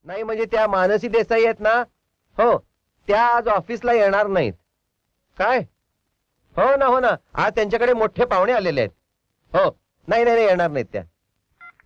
नाही म्हणजे त्या मानसी देसाई आहेत ना, हो त्या आज ऑफिसला येणार नाहीत. काय? हो ना आज त्यांच्याकडे मोठे पाहुणे आलेले आहेत. हो नाही नाही येणार नाहीत त्या.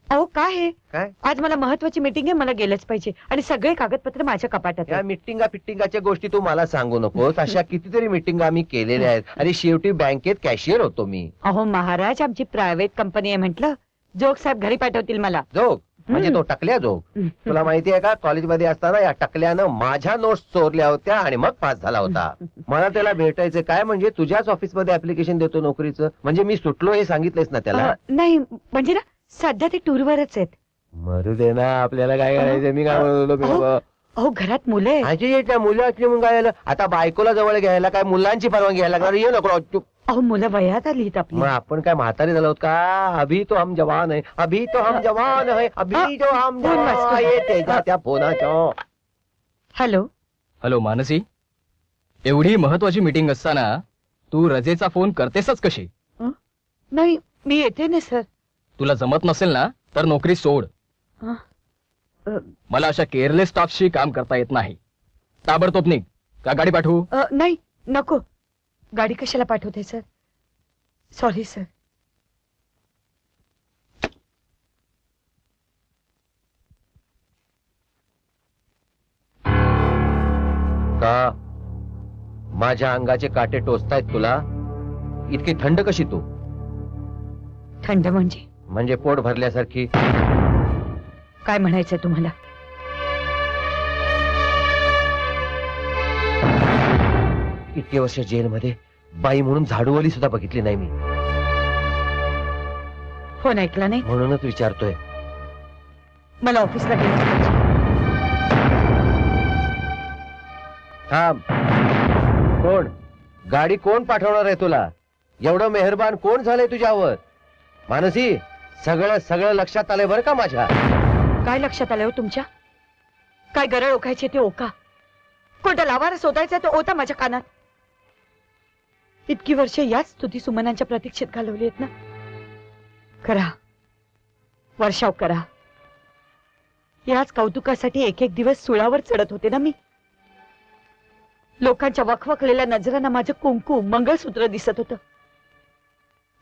अहो काय आहे? काय? आज मला महत्वाची मीटिंग आहे, मला गेलंच पाहिजे आणि सगळे कागदपत्र माझ्या कपाटात या आहेत. मिटिंगाच्या गोष्टी तू मला सांगू नकोस. अशा कितीतरी मिटिंग आम्ही केलेल्या आहेत आणि शेवटी बँकेत कॅशियर होतो मी. अहो महाराज, आमची प्रायव्हेट कंपनी आहे म्हटलं, जोग साहेब घरी पाठवतील मला. जोग म्हणजे तो टकल्या जोग. तुला माहिती आहे का, कॉलेजमध्ये असताना या टकल्यानं माझ्या नोट्स चोरल्या होत्या आणि मग पास झाला होता. मला त्याला भेटायचं काय म्हणजे तुझ्याच ऑफिसमध्ये ऍप्लिकेशन देतो नोकरीचं. म्हणजे मी सुटलो हे सांगितलंयस ना त्याला. नाही म्हणजे ना सध्या ते टूरवरच आहेत. मरू दे ना, आपल्याला काय करायचं. मी काय म्हणतो, अहो घरात मुलं आहेत. आजी त्या मुलं असली मग काय आता बायकोला जवळ घ्यायला काय मुलांची परवानगी घ्यायला लागणार. ये नको. अहो मुलं वयात आलीत आपली. मग आपण काय म्हातारी झालो का? अभी तो हम जवान है, अभी तो हम जवान है, अभी तो हम जवान. ये तेजा त्या फोनाच्या. हॅलो हॅलो मानसी, एवढी महत्वाची मीटिंग असताना तू रजेचा फोन करतेसच कशी? नाही मी येते ना सर. तुला जमत नसेल ना तर नोकरी सोड. मला अशा केअरलेस स्टाफशी काम करता येत नाही. ताबडतोब निघ. का गाडी पाठवू? नाही नको, गाडी कशाला पाठवते सर. Sorry sir. का माझ्या अंगाचे काटे टोचतायत तुला? इतकी थंड कशी तू? थंड म्हणजे पोट भरल्यासारखी. काय म्हणायचंय तुम्हाला? इतके वर्ष जेलमध्ये बाई म्हणून झाडूवाली सुद्धा बघितली नाही मी. फोन ऐकला नाही म्हणूनच विचारतोय. मला ऑफिसला गेलं पाहिजे. थांब. कोण गाडी कोण पाठवणार आहे तुला? एवढं मेहरबान कोण झालंय तुझ्यावर? मानसी, सगळं लक्षात आलंय बरं का माझ्या. काय लक्षात आलं हो तुमच्या? काय गरळ ओकायचे ते ओका, कोणता लावारा शोधायचा तो ओता माझ्या कानात. इतकी वर्ष याच स्तुती सुमनांच्या प्रतीक्षेत घालवली आहेत ना. करा वर्षाव करा. याच कौतुकासाठी एक एक दिवस सुळावर चढत होते ना मी. लोकांच्या वखवकलेल्या नजरांना माझं कुंकू मंगळसूत्र दिसत होतं,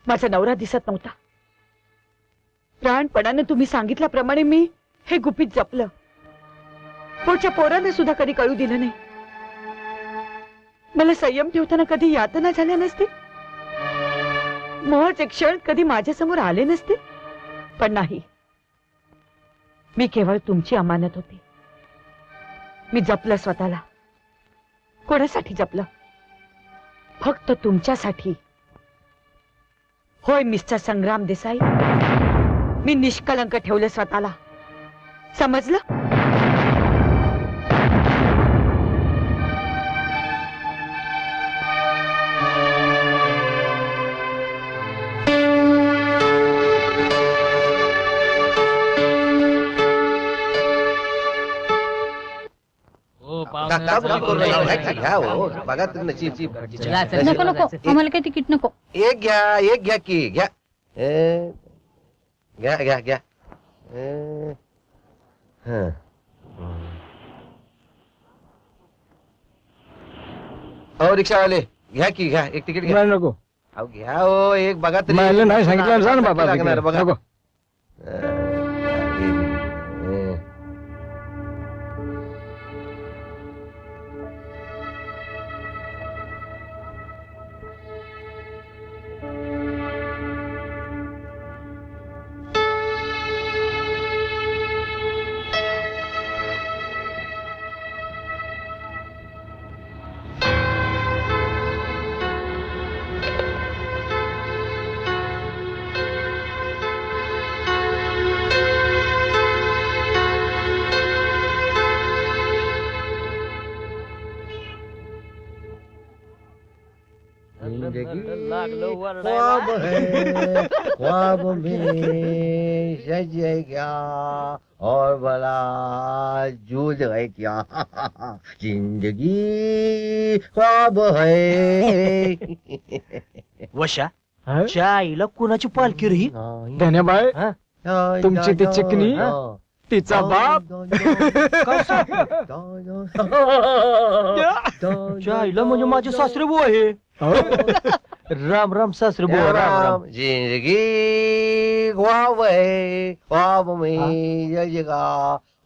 माझा नवरा दिसत नव्हता. प्राणपणाने तुम्ही सांगितल्याप्रमाणे मी हे गुपित जपलं. पुढच्या पोरांना सुद्धा कधी कळू दिलं नाही. मला संयम ठेवताना कधी यातना झाल्या नसते, मोहाचे क्षण कधी माझ्यासमोर आले नसते. पण नाही, मी केवळ तुमची अमानत होती. मी जपलं स्वतःला. कोणासाठी जपलं? फक्त तुमच्यासाठी. होय मिस्टर संग्राम देसाई, मी निष्कलंक ठेवलं स्वतःला. समजलं? घ्या हो, बघा नशीब. नको नको, आम्हाला काही तिकीट नको. एक घ्या की घ्या. घ्या. हो रिक्षावाले, घ्या की घ्या, एक तिकीट घ्या. नको. अहो घ्या हो, एक बघा तरी. नाही सांगितलं जा ना बाबा. लागणार बघा. नको. ख्वाब है, ख्वाब में सज है क्या और बड़ा जूझ है क्या. जिंदगी ख्वाब है. वशा च्या आईला कुणाची पालखी रही? धन्यबाय, तुमची ती चिकनी तिचा बाप आईला म्हणजे माझे सासरे बुवा आहे. राम राम सासरे बुवा, राम राम. जिंदगी ख्वाबे ख्वाब में जय जगा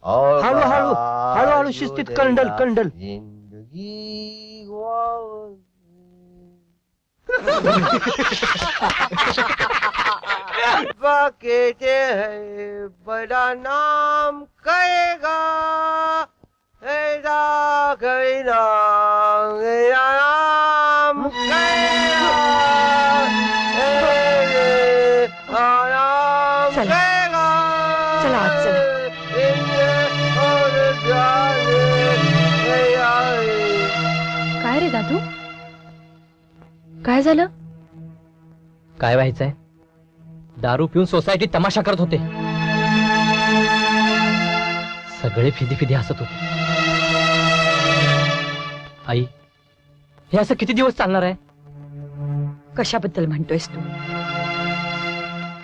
और हळू हळू हळू हळू शिस्तीत कंडल कंडल. जिंदगी ख्वाब कहते हैं बड़ा नाम कहेगा ऐसा कोई नाम मेरा नाम कहेगा नाम चला. कहेगा चला आज चला. काय रे दादू काय झालं? काय व्हायचंय? दारू पिऊन सोसायटीत तमाशा करत होते. सगळे फिदी फिदी हसत होते. आई, हे असं किती दिवस चालणार आहे? कशाबद्दल म्हणतोयस तू?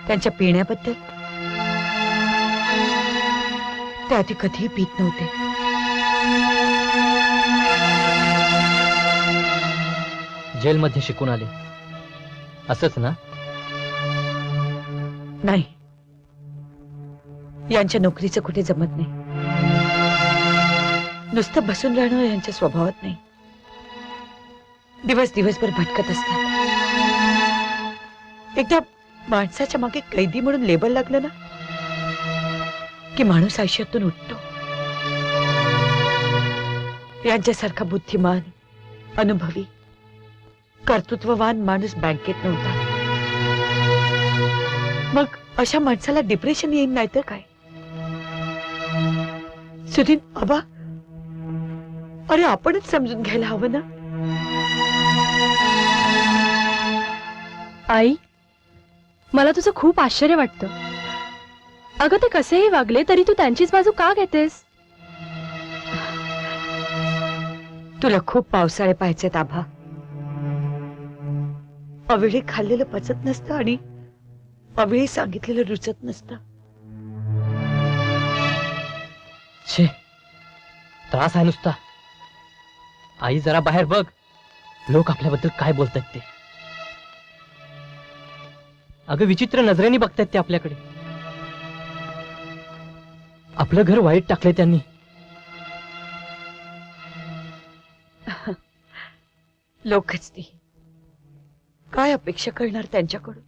त्यांच्या पिण्याबद्दल? ते आधी कधीही पित नव्हते. जेलमध्ये शिकून आले असंच ना? नाही, यांच्या नोकरीचं कुठे जमत नाही. नुसतं बसून राहणं यांच्या स्वभावात नाही. दिवसभर भटकत असतात. एकदा माणसाच्या मागे कैदी म्हणून लेबल लागलं ना की माणूस आयुष्यातून उठतो. यांच्यासारखा बुद्धिमान, अनुभवी, कर्तृत्ववान माणूस बँकेत नव्हता. मग अशा माणसाला डिप्रेशन येईल नाही तर काय? सुधीन आबा, अरे आपणच समजून घ्यायला हवं ना. आई, मला तुझं खूप आश्चर्य वाटतं. अगं ते कसेही वागले तरी तू त्यांचीच बाजू का घेतेस? तुला खूप पावसाळे पाहायचेत आभा. अवेळी खाल्लेलं पचत नसतं आणि अवेळी सांगितलेलं रुचत नसतं. छे, त्रास आहे नुसता. आई जरा बाहेर बघ, लोक आपल्याबद्दल काय बोलतात ते. अगं विचित्र नजरेने बघतायत ते आपल्याकडे. आपलं घर वाईट टाकले त्यांनी. लोकच ती काय अपेक्षा करणार त्यांच्याकडून?